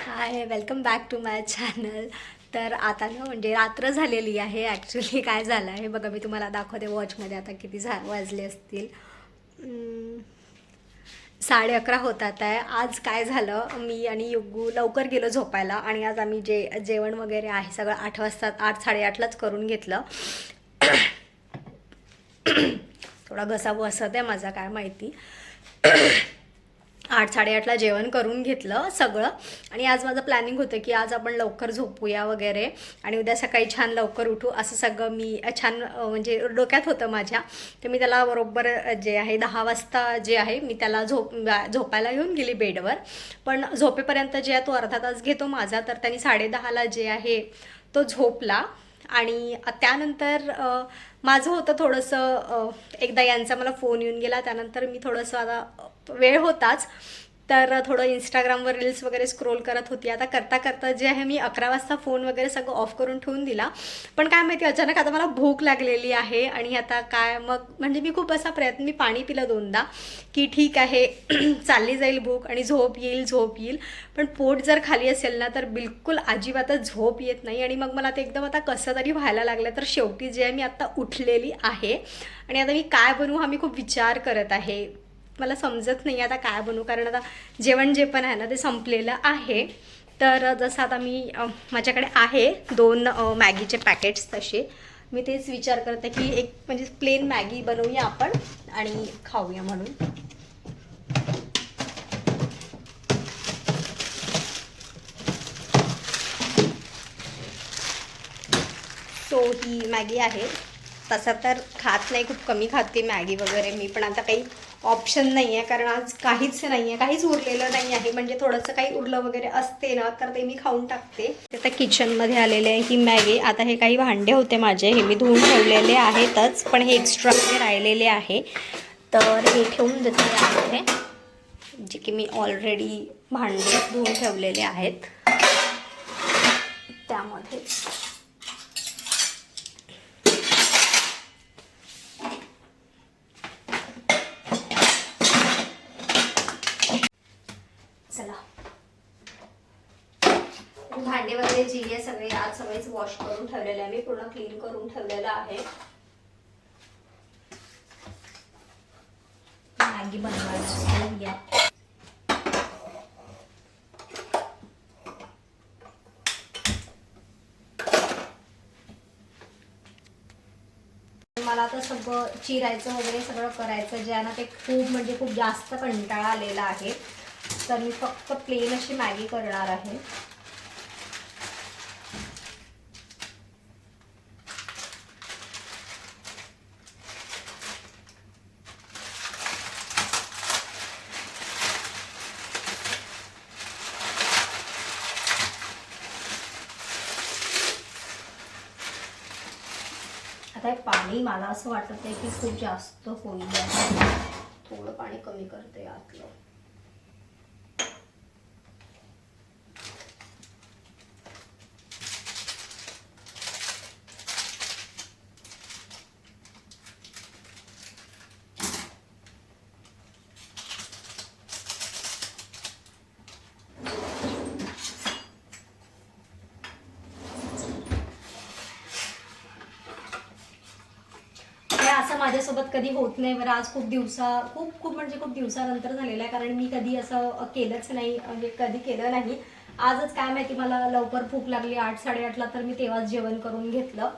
High, welcome back to my channel. तर आता ना म्हणजे रात्र झालेली आहे. ॲक्च्युली काय झालं आहे बघा, मी तुम्हाला दाखवते वॉचमध्ये आता किती वाजले असतील. 11:30 होतात आहे. आज काय झालं, मी आणि युग्गू लवकर गेलो झोपायला आणि आज आम्ही जेवण वगैरे आहे सगळं 8 वाजता 8-8:30लाच करून घेतलं. थोडा घसा बसत आहे माझा, काय माहिती. 8-8:30ला जेवण करून घेतलं सगळं. आणि आज माझं प्लॅनिंग होतं की आज आपण लवकर झोपूया वगैरे आणि उद्या सकाळी छान लवकर उठू, असं सगळं मी छान म्हणजे डोक्यात होतं माझ्या. तर मी त्याला बरोबर जे आहे 10 वाजता जे आहे मी त्याला झोपायला घेऊन गेली बेडवर. पण झोपेपर्यंत जे आहे तो अर्धा तास घेतो माझा, तर त्यांनी 10:30ला जे आहे तो झोपला. आणि त्यानंतर माझं होतं थोडंसं, एकदा यांचा मला फोन येऊन गेला, त्यानंतर मी थोडंसं आता वेळ होताच, तर थोडं इंस्टाग्रामवर रील्स वगैरे स्क्रोल करत होती. आता करता करता जे आहे मी 11 वाजता फोन वगैरे सगळं ऑफ करून ठेवून दिला. पण काय माहिती अचानक आता मला भूक लागलेली आहे आणि आता काय मग म्हणजे मी खूप असा प्रयत्न, मी पाणी पिलं 2दा की ठीक आहे चालली जाईल भूक आणि झोप येईल झोप येईल. पण पोट जर खाली असेल ना तर बिलकुल अजिबातच झोप येत नाही आणि मग मला ते एकदम आता कसं तरी व्हायला लागलं. तर शेवटी जे आहे मी आत्ता उठलेली आहे आणि आता मी काय बनवू हा मी खूप विचार करत आहे. मला समजत नाही आता काय बनवू, कारण आता जेवण जे पण आहे ना ते संपलेलं आहे. तर जसं आता मी माझ्याकडे आहे 2 मॅगीचे पॅकेट्स, तसे मी तेच विचार करते की एक म्हणजे प्लेन मॅगी बनवूया आपण आणि खाऊया म्हणून. सो ही मॅगी आहे. तसं तर खात नाही, खूप कमी खाते मॅगी वगैरे मी, पण आता काही ऑप्शन नाही आहे कारण आज काहीच नाही आहे, काहीच उरलेलं नाही आहे. म्हणजे थोडंसं काही उरलं वगैरे असते ना तर ते मी खाऊन टाकते. आता किचनमध्ये आलेले आहे ही मॅगी. आता हे काही भांडे होते माझे, हे मी धुवून ठेवलेले आहेतच, पण हे एक्स्ट्रा राहिलेले आहे तर हे ठेवून देते यामध्ये, जे की मी ऑलरेडी भांडे धुवून ठेवलेले आहेत त्यामध्ये. चला, भांडे वगैरे जी आहे सगळे आज सगळेच वॉश करून ठेवलेले आहे, मी पूर्ण क्लीन करून ठेवलेलं आहे. मॅगी बनवायची. मला आता सगळं चिरायचं वगैरे सगळं करायचं जे आहे ना ते खूप म्हणजे खूप जास्त कंटाळा आलेला आहे. तर मी फक्त प्लेन अशी मॅगी करणार आहे. आता हे पाणी मला असं वाटत आहे की खूप जास्त होईल, थोडं पाणी कमी करते आतलं. असं माझ्यासोबत कधी होत नाही बरं. आज खूप म्हणजे खूप दिवसानंतर झालेलं आहे, कारण मी कधी असं केलंच नाही, म्हणजे कधी केलं नाही. आजच काय माहिती मला लवकर भूक लागली 8-8:30ला, तर मी तेव्हाच जेवण करून घेतलं.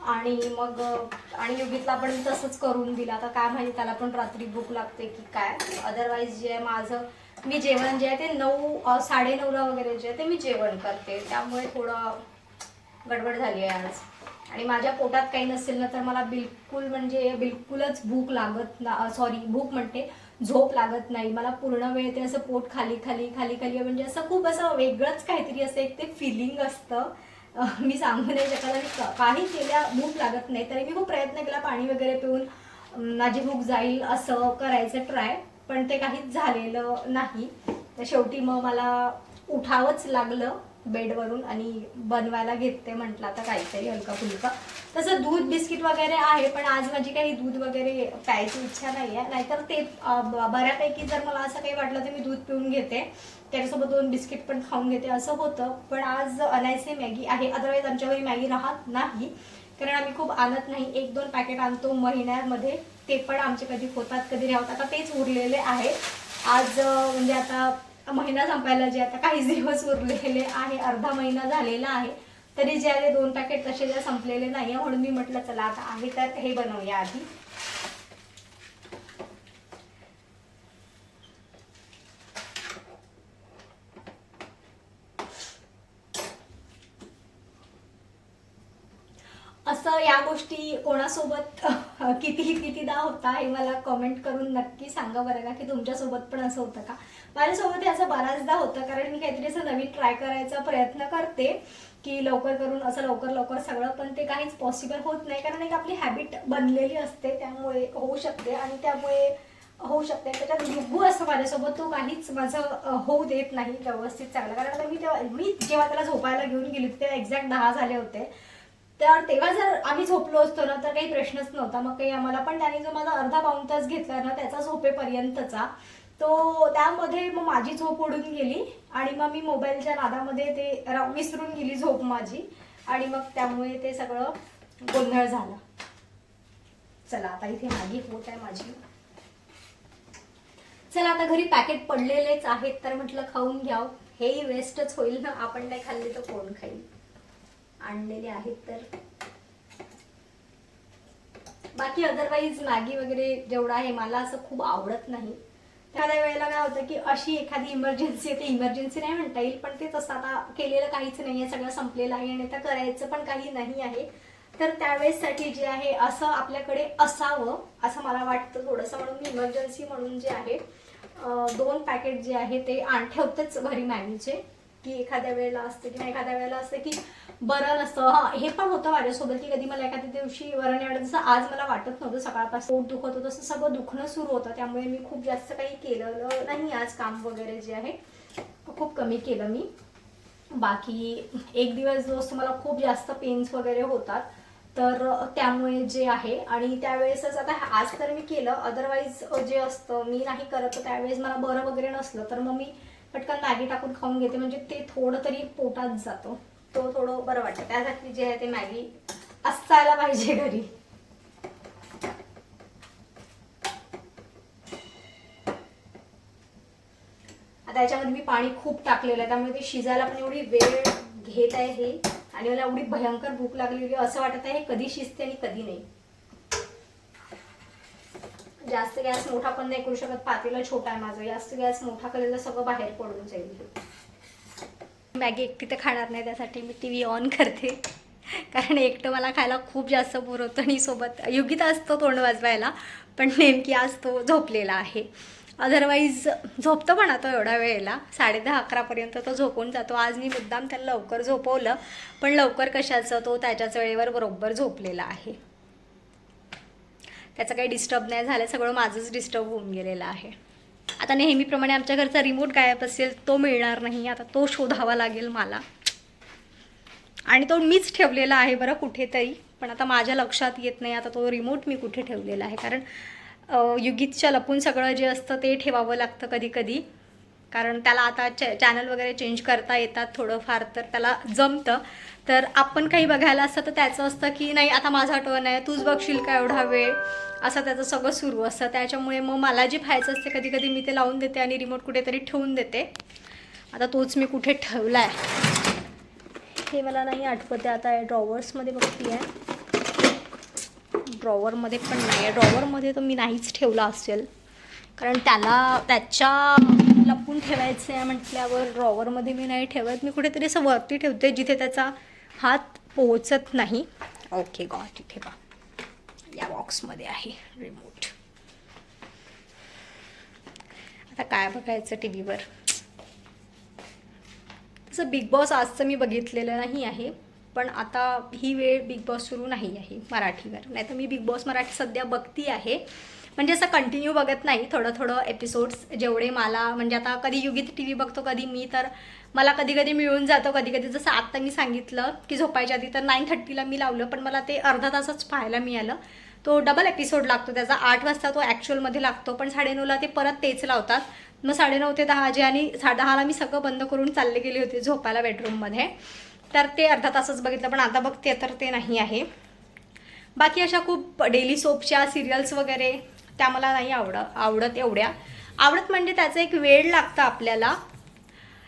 आणि मग आणि योगितला पण तसंच करून दिलं. आता काय माहिती त्याला पण रात्री भूक लागते की काय. अदरवाईज जे आहे माझं मी जेवण जे आहे ते 9-9:30ला वगैरे जे आहे ते मी जेवण करते, त्यामुळे थोडं गडबड झाली आहे आज. आणि माझ्या पोटात काही नसेल ना तर मला बिलकुल म्हणजे बिलकुलच भूक लागत ना, सॉरी भूक म्हणते, झोप लागत नाही मला पूर्ण वेळ. ते असं पोट खाली खाली खाली खाली म्हणजे असं खूप असं वेगळंच काहीतरी असं एक ते फिलिंग असतं. मी सांगू नाही शकत. आणि काही केल्या भूक लागत नाही तरी मी खूप प्रयत्न केला पाणी वगैरे पिऊन माझी भूक जाईल असं करायचं ट्राय, पण ते काहीच झालेलं नाही. तर शेवटी मग मला उठावंच लागलं बेडवरून आणि बनवायला घेते म्हटलं आता काहीतरी हलका फुलका. तसं दूध बिस्किट वगैरे आहे, पण आज माझी काही दूध वगैरे प्यायची इच्छा नाही आहे. नाहीतर ते बऱ्यापैकी जर मला असं काही वाटलं तर मी दूध पिऊन घेते, त्याच्यासोबत 2 बिस्किट पण खाऊन घेते असं होतं. पण आज अनायसे मॅगी आहे. अदरवाईज आमच्या घरी मॅगी राहत नाही, कारण आम्ही खूप आणत नाही. 1-2 पॅकेट आणतो महिन्यामध्ये, ते पण आमचे कधी होतात कधी नाही होत. आता तेच उरलेले आहे. आज म्हणजे आता महिना संपायला जे आता काही दिवस उरलेले आहे, अर्धा महिना झालेला आहे, तरी जे आहे 2 पॅकेट तसे जे संपलेले नाही आहे. म्हणून मी म्हटलं चला आता आहे तर हे बनवूया आधी. असं या गोष्टी कोणासोबत कितीदा होता हे मला कमेंट करून नक्की सांगा बरं का, की तुमच्यासोबत पण असं होतं का. माझ्यासोबत हे असं बऱ्याचदा होतं, कारण मी काहीतरी असं नवीन ट्राय करायचा प्रयत्न करते की लवकर करून असं लवकर सगळं, पण ते काहीच पॉसिबल होत नाही, कारण एक आपली हॅबिट बनलेली असते, त्यामुळे होऊ शकते. आणि त्यामुळे होऊ शकते त्याच्यात युगू असं माझ्यासोबत, तो काहीच माझं होऊ देत नाही व्यवस्थित चांगलं. कारण आता मी जेव्हा त्याला झोपायला घेऊन गेली तेव्हा एक्झॅक्ट 10 झाले होते. तर तेव्हा जर आम्ही झोपलो असतो ना तर काही प्रश्नच नव्हता, मग काही आम्हाला. पण त्याने जो माझा अर्धा पाऊण तास घेतला ना त्याचा झोपेपर्यंतचा, तो त्यामध्ये मग माझी झोप उडून गेली आणि मग मी मोबाईलच्या नादामध्ये ते विसरून गेली झोप माझी, आणि मग त्यामुळे ते सगळं गोंधळ झाला. चला आता इथे मॅगी होत आहे माझी. चला आता घरी पॅकेट पडलेलेच आहेत, तर म्हटलं खाऊन घ्याव, हेही वेस्टच होईल ना, आपण नाही खाल्ली तर कोण खाईल. आणलेले आहेत तर. बाकी अदरवाईज मॅगी वगैरे जेवढं आहे मला असं खूप आवडत नाही. एखाद्या वेळेला काय होतं की अशी एखादी इमर्जन्सी आहे, ते इमर्जन्सी नाही म्हणता येईल, पण ते तसं आता केलेलं काहीच नाही आहे, सगळं संपलेलं आहे आणि आता करायचं पण काही नाही आहे, तर त्यावेळेससाठी जे आहे असं आपल्याकडे असावं असं मला वाटतं थोडंसं. म्हणून मी इमर्जन्सी म्हणून जे आहे 2 पॅकेट जे आहे ते ठेवतेच घरी मॅगीचे, की एखाद्या वेळेला असते किंवा एखाद्या वेळेला असते की बरं नसतं. हे पण होतं माझ्यासोबत की कधी मला एखाद्या दिवशी बरं नाही वाटत, जसं आज मला वाटत नव्हतं, सकाळपासून पोट दुखत होतं, तसं सगळं दुखणं सुरू होतं, त्यामुळे मी खूप जास्त काही केलेलं नाही आज. काम वगैरे जे आहे खूप कमी केलं मी. बाकी एक दिवस जो असतो मला खूप जास्त पेन्स वगैरे होतात, तर त्यामुळे जे आहे, आणि त्यावेळेसच आता आज तर मी केलं, अदरवाईज जे असतं मी नाही करत. त्यावेळेस मला बरं वगैरे नसलं तर मग मी पटकन मॅगी टाकून खाऊन घेते, म्हणजे ते थोडं तरी पोटात जातं, तो थोडं बरं वाटतं. त्यासाठी जे आहे ते मॅगी असायला पाहिजे घरी. आता याच्यामध्ये मी पाणी खूप टाकलेलं आहे, त्यामुळे ते शिजायला पण एवढी वेळ घेत आहे हे, आणि मला एवढी भयंकर भूक लागलेली, असं वाटत आहे कधी शिजते आणि कधी नाही. जास्त गॅस मोठा पण नाही करू शकत, पातेला छोटा आहे माझं, जास्त गॅस मोठा केलेलं सगळं बाहेर पडून जाईल. मॅगी एकटी तर खाणार नाही, त्यासाठी मी टी व्ही ऑन करते, कारण एकटं मला खायला खूप जास्त बोर होतं. आणि सोबत युगित असतो तोंड वाजवायला, पण नेमकी आज तो झोपलेला आहे. अदरवाईज झोपतो पण आता एवढ्या वेळेला 10:30-11पर्यंत तो झोपून जातो. आज मी मुद्दाम त्याला लवकर झोपवलं, पण लवकर कशाचं, तो त्याच्याच वेळेवर बरोबर झोपलेला आहे. त्याचं काही डिस्टर्ब नाही झालं, सगळं माझंच डिस्टर्ब होऊन गेलेलं आहे. आता नेहमीप्रमाणे आमच्या घरचा रिमोट गायब असेल, तो मिळणार नाही, आता तो शोधावा लागेल मला, आणि तो मीच ठेवलेला आहे बरं कुठेतरी, पण आता माझ्या लक्षात येत नाही आता तो रिमोट मी कुठे ठेवलेला आहे. कारण युगितच्या लपून सगळं जे असतं ते ठेवावं लागतं कधी कधी, कारण त्याला आता चॅनल वगैरे चेंज करता येतात थोडंफार, तर त्याला जमतं. तर आपण काही बघायला असतं तर त्याचं असतं की नाही आता माझा टर्न आहे, तूच बघशील का एवढा वेळ, असं त्याचं सगळं सुरू असतं. त्याच्यामुळे मग मला जे पाहायचं असते कधी कधी मी ते लावून देते आणि रिमोट कुठेतरी ठेवून देते. आता तोच मी कुठे ठेवला आहे हे मला नाही आठवते. आता ड्रॉवर्समध्ये बघते आहे, ड्रॉवरमध्ये पण नाही आहे, ड्रॉवरमध्ये तर मी नाहीच ठेवला असेल, कारण त्याच्या लपून ठेवायचं आहे म्हटल्यावर ड्रॉवरमध्ये मी नाही ठेवत. मी कुठेतरी असं वरती ठेवते जिथे त्याचा हात पोहोचत नाही. ओके गॉट, इथे बा या बॉक्समध्ये आहे रिमोट. आता काय बघायचं टी व्हीवर, तसं बिग बॉस आजचं मी बघितलेलं नाही आहे, पण आता ही वेळ बिग बॉस सुरू नाही आहे मराठीवर, नाही तर मी बिग बॉस मराठी सध्या बघती आहे, म्हणजे असं कंटिन्यू बघत नाही, थोडं एपिसोड्स जेवढे मला, म्हणजे आता कधी युगित टी व्ही बघतो कधी मी, तर मला कधी कधी मिळून जातो, कधी कधी जसं आत्ता मी सांगितलं की झोपायच्या आधी तर 9:30ला मी लावलं, पण मला ते अर्धा तासच पाहायला मिळालं. तो डबल एपिसोड लागतो त्याचा, 8 वाजता तो ॲक्च्युअलमध्ये लागतो, पण 9:30ला ते परत तेच लावतात, मग 9:30 ते 10 जे आणि 10:30ला मी सगळं बंद करून चालले गेले होते झोपायला बेडरूममध्ये. तर ते अर्धा तासच बघितलं, पण आता बघते तर ते नाही आहे. बाकी अशा खूप डेली सोपच्या सिरियल्स वगैरे त्या मला नाही आवडत एवढ्या. आवडत म्हणजे त्याचा एक वेळ लागतं आपल्याला,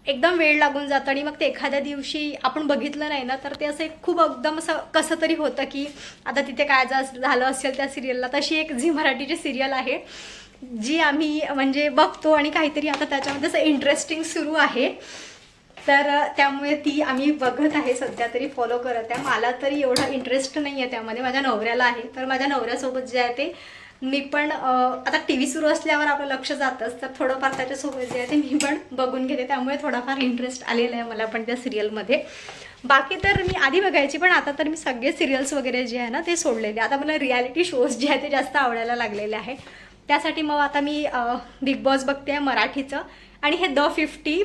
एकदम वेळ लागून जातं आणि मग ते एखाद्या दिवशी आपण बघितलं नाही ना तर ते असं एक खूप एकदम असं कसं तरी होतं की आता तिथे काय झालं असेल त्या सिरियलला. तशी एक झी मराठीची सिरियल आहे जी आम्ही म्हणजे बघतो आणि काहीतरी आता त्याच्यामध्ये असं इंटरेस्टिंग सुरू आहे, तर त्यामुळे ती आम्ही बघत आहे सध्या तरी, फॉलो करत आहे. मला तरी एवढा इंटरेस्ट नाही आहे त्यामध्ये, माझ्या नवऱ्याला आहे. तर माझ्या नवऱ्यासोबत जे आहे ते मी पण आता टी व्ही सुरू असल्यावर आपलं लक्ष जातंच, तर थोडंफार त्याच्यासोबत जे आहे ते मी पण बघून घेते. त्यामुळे थोडाफार इंटरेस्ट आलेला आहे मला पण त्या सिरियलमध्ये. बाकी तर मी आधी बघायची, पण आता तर मी सगळे सिरियल्स वगैरे जे आहे ना ते सोडलेले. आता मला रियालिटी शोज जे आहे ते जास्त आवडायला लागलेले आहे. त्यासाठी मग आता मी बिग बॉस बघते आहे मराठीचं, आणि हे द 50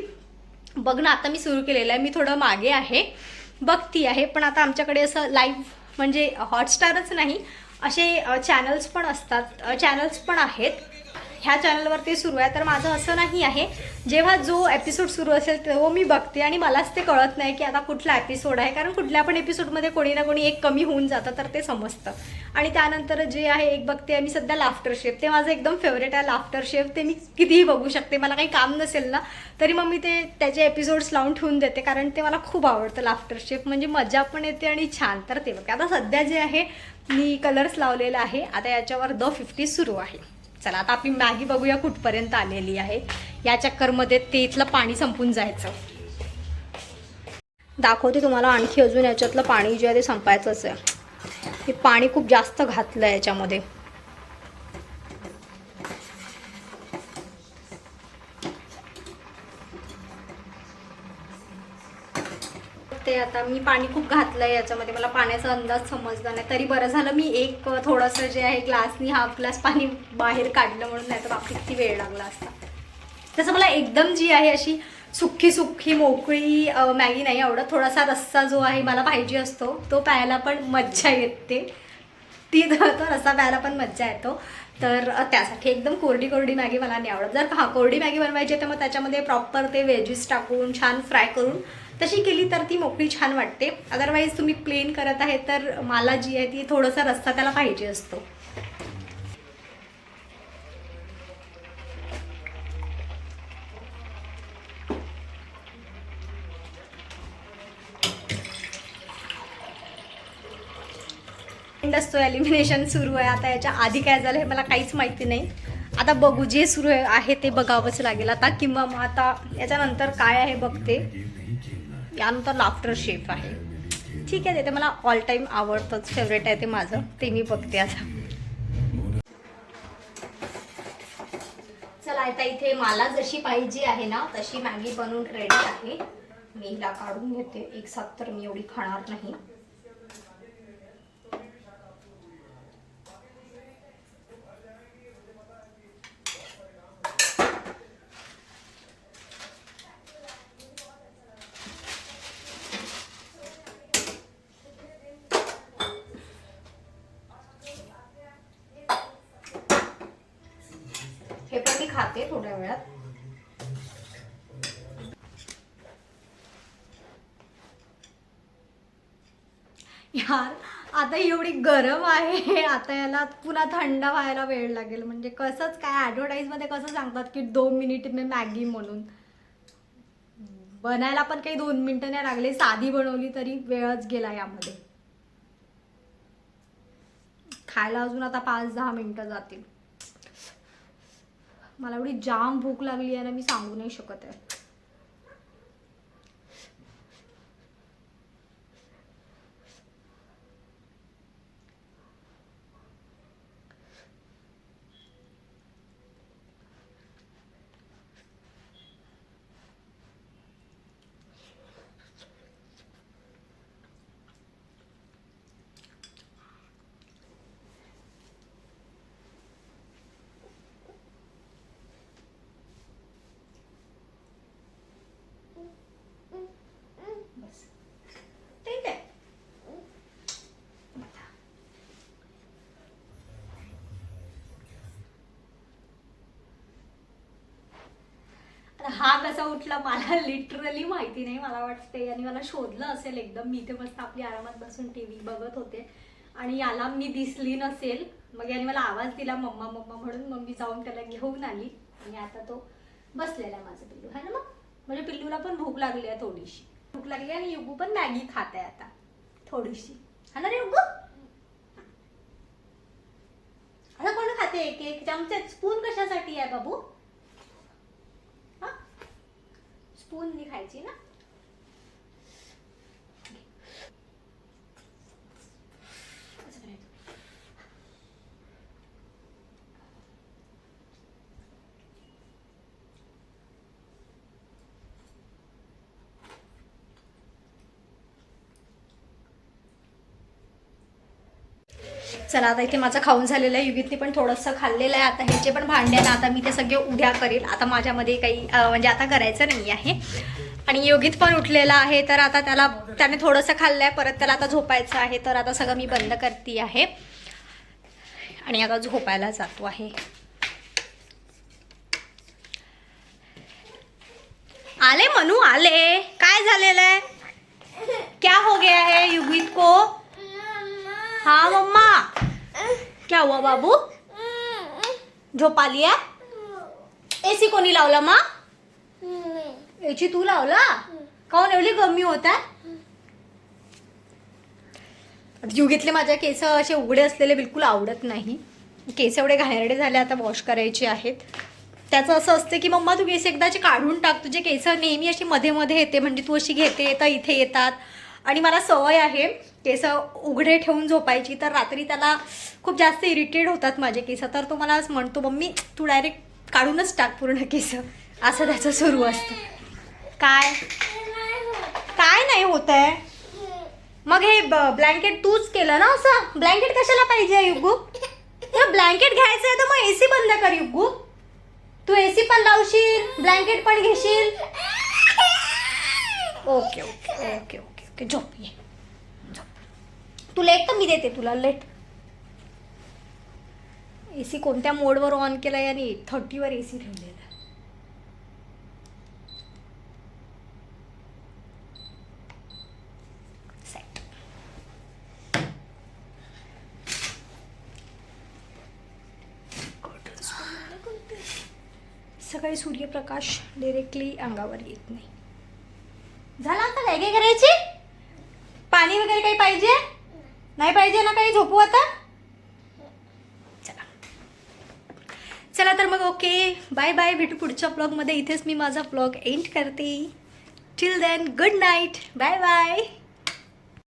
बघणं आता मी सुरू केलेलं आहे. मी थोडं मागे आहे, बघती आहे, पण आता आमच्याकडे असं लाईव्ह म्हणजे हॉटस्टारच नाही, असे चॅनल्स पण असतात, चॅनल्स पण आहेत. ह्या चॅनलवरती सुरू आहे. तर माझं असं नाही आहे, जेव्हा जो एपिसोड सुरू असेल तेव्हा मी बघते आणि मलाच ते कळत नाही की आता कुठला एपिसोड आहे, कारण कुठल्या पण एपिसोडमध्ये कोणी ना कोणी एक कमी होऊन जातं तर ते समजतं. आणि त्यानंतर जे आहे एक बघते आहे मी सध्या लाफ्टर शेफ, ते माझं एकदम फेवरेट आहे लाफ्टर शेफ. ते मी कितीही बघू शकते, मला काही काम नसेल ना तरी मग मी ते त्याचे एपिसोड्स लावून ठेवून देते, कारण ते मला खूप आवडतं लाफ्टर शेफ. म्हणजे मजा पण येते आणि छान. तर ते बघा आता सध्या जे आहे मी कलर्स लावलेला आहे. आता याच्यावर द 50 सुरू आहे. चला आता आपली मॅगी बघूया कुठपर्यंत आलेली आहे. या चक्करमध्ये ते इथलं पाणी संपून जायचं. दाखवते तुम्हाला आणखी अजून याच्यातलं पाणी जे आहे ते संपायचंच आहे. हे पाणी खूप जास्त घातलं आहे याच्यामध्ये. ते आता मी पाणी खूप घातलं आहे याच्यामध्ये, मला पाण्याचा अंदाज समजला नाही. तरी बरं झालं मी एक थोडंसं जे आहे ग्लासनी हाफ ग्लास पाणी बाहेर काढलं म्हणून, नाही तर बाकी किती वेळ लागला असता. तसं मला एकदम जी आहे अशी सुक्की सुक्की मोकळी मॅगी नाही आवडत. थोडासा रस्सा जो आहे मला पाहिजे असतो, तो प्यायला पण मज्जा येते. तो रस्सा प्यायला पण मज्जा येतो. तर त्यासाठी एकदम कोरडी कोरडी मॅगी मला नाही आवडत. जर कोरडी मॅगी बनवायची आहे तर मग त्याच्यामध्ये प्रॉपर ते व्हेजीस टाकून छान फ्राय करून तशी केली तर ती मोकळी छान वाटते. अदरवाईज तुम्ही प्लेन करत आहे तर मला जी आहे ती थोडासा रस्सा त्याला पाहिजे असतो. असतो एलिमिनेशन सुरू आहे. आता याच्या आधी काय झालं हे मला काहीच माहिती नाही. आता बघू, जे सुरू आहे ते बघावंच लागेल आता, किंवा मग आता याच्यानंतर काय आहे बघते. यानंतर लाफ्टर शेफ आहे. ठीक आहे, ते मला ऑल टाईम आवडतंच, फेवरेट आहे ते माझं, ते मी बघते आता. चला आता इथे मला जशी पाहिजे आहे ना तशी मॅगी बनवून रेडी आहे. मी हिला काढून घेते, एक साथ तर मी एवढी खाणार नाही. हे पण मी खाते थोड्या वेळात. यार आता एवढी गरम आहे, आता याला पुन्हा थंड व्हायला वेळ लागेल. म्हणजे कसंच काय ॲडव्हर्टाईजमध्ये कसं सांगतात की 2 मिनिट में मॅगी म्हणून, बनायला पण काही 2 मिनिटं नाही लागले. साधी बनवली तरी वेळच गेला यामध्ये. खायला अजून आता 5-10 मिनिटं जातील. मला एवढी जाम भूक लागली आहे ना, मी सांगू नाही शकत आहे. कसा उठला मला लिटरली माहिती नाही. मला वाटते याने मला शोधलं असेल एकदम. मी इथे मस्त आपली आरामात बसून टीव्ही बघत होते आणि याला मी दिसली नसेल. मग याने मला आवाज दिला मम्मा मम्मा म्हणून. मग मी जाऊन त्याला घेऊन आली आणि आता तो बसलेला आहे माझं पिल्लू है ना. मग म्हणजे पिल्लूला पण भूक लागली आहे थोडीशी. भूक लागली आणि युगू पण मॅगी खात आहे आता थोडीशी है ना रे युगू. आता कोण खाते एक एक चमचे. स्पून कशासाठी आहे बाबू. हा स्पून नी खायची ना. चला आता इथे माझं खाऊन झालेलं आहे. युगीतने पण थोडंसं खाल्लेलं आहे. आता ह्याचे पण भांडे ना आता मी ते सगळे उद्या करेल. आता माझ्यामध्ये काही म्हणजे आता करायचं नाही आहे. आणि योगित पण उठलेला आहे तर आता त्याने थोडंसं खाल्लं आहे. परत त्याला आता झोपायचं आहे तर आता सगळं मी बंद करते आहे आणि आता झोपायला जातो आहे. आले मनू आले. काय झालेलं आहे. क्या हो गया है युगित को. हाँ मम्मा क्या हुआ बाबू. झोप आली आहे. एसी कोणी लावला मा. एसी तू लावला. काऊन एवढी गरमी होत आहे. युगीतले माझ्या केस असे उघडे असलेले बिलकुल आवडत नाही. केस एवढे घाणेरडे झाले आता वॉश करायचे आहेत. त्याचं असं असते की मम्मा तू केस एकदाचे काढून टाक. तुझे केस नेहमी अशी मध्ये मध्ये येते म्हणजे तू अशी घेते तर इथे येतात. आणि मला सवय आहे केस उघडे ठेवून झोपायची. तर रात्री त्याला खूप जास्त इरिटेट होतात माझे केस. तर तो मला म्हणतो मम्मी तू डायरेक्ट काढूनच टाक पूर्ण केस. असं त्याचं सुरू असतं. काय काय नाही होत आहे. मग हे ब्लँकेट तूच केलं ना असं. ब्लँकेट कशाला पाहिजे युगू. ब्लँकेट घ्यायचं आहे तर मग एसी बंद कर युगू. तू एसी पण लावशील ब्लँकेट पण घेशील. Okay okay okay okay okay झोप ये झोप. तू लेट तर मी देते तुला लेट. एसी कोणत्या मोडवर ऑन केलाय आणि 30वर एसी ठेवलेला. सकाळी सूर्यप्रकाश डायरेक्टली अंगावर येत नाही. झाला आता काय काय करायची. पाणी वगैरे काही पाहिजे नाही पाहिजे ना काही. झोपू आता. चला चला तर मग ओके बाय बाय. भेटू पुढच्या ब्लॉगमध्ये. इथेच मी माझा ब्लॉग एंड करते. Till then good night. Bye bye.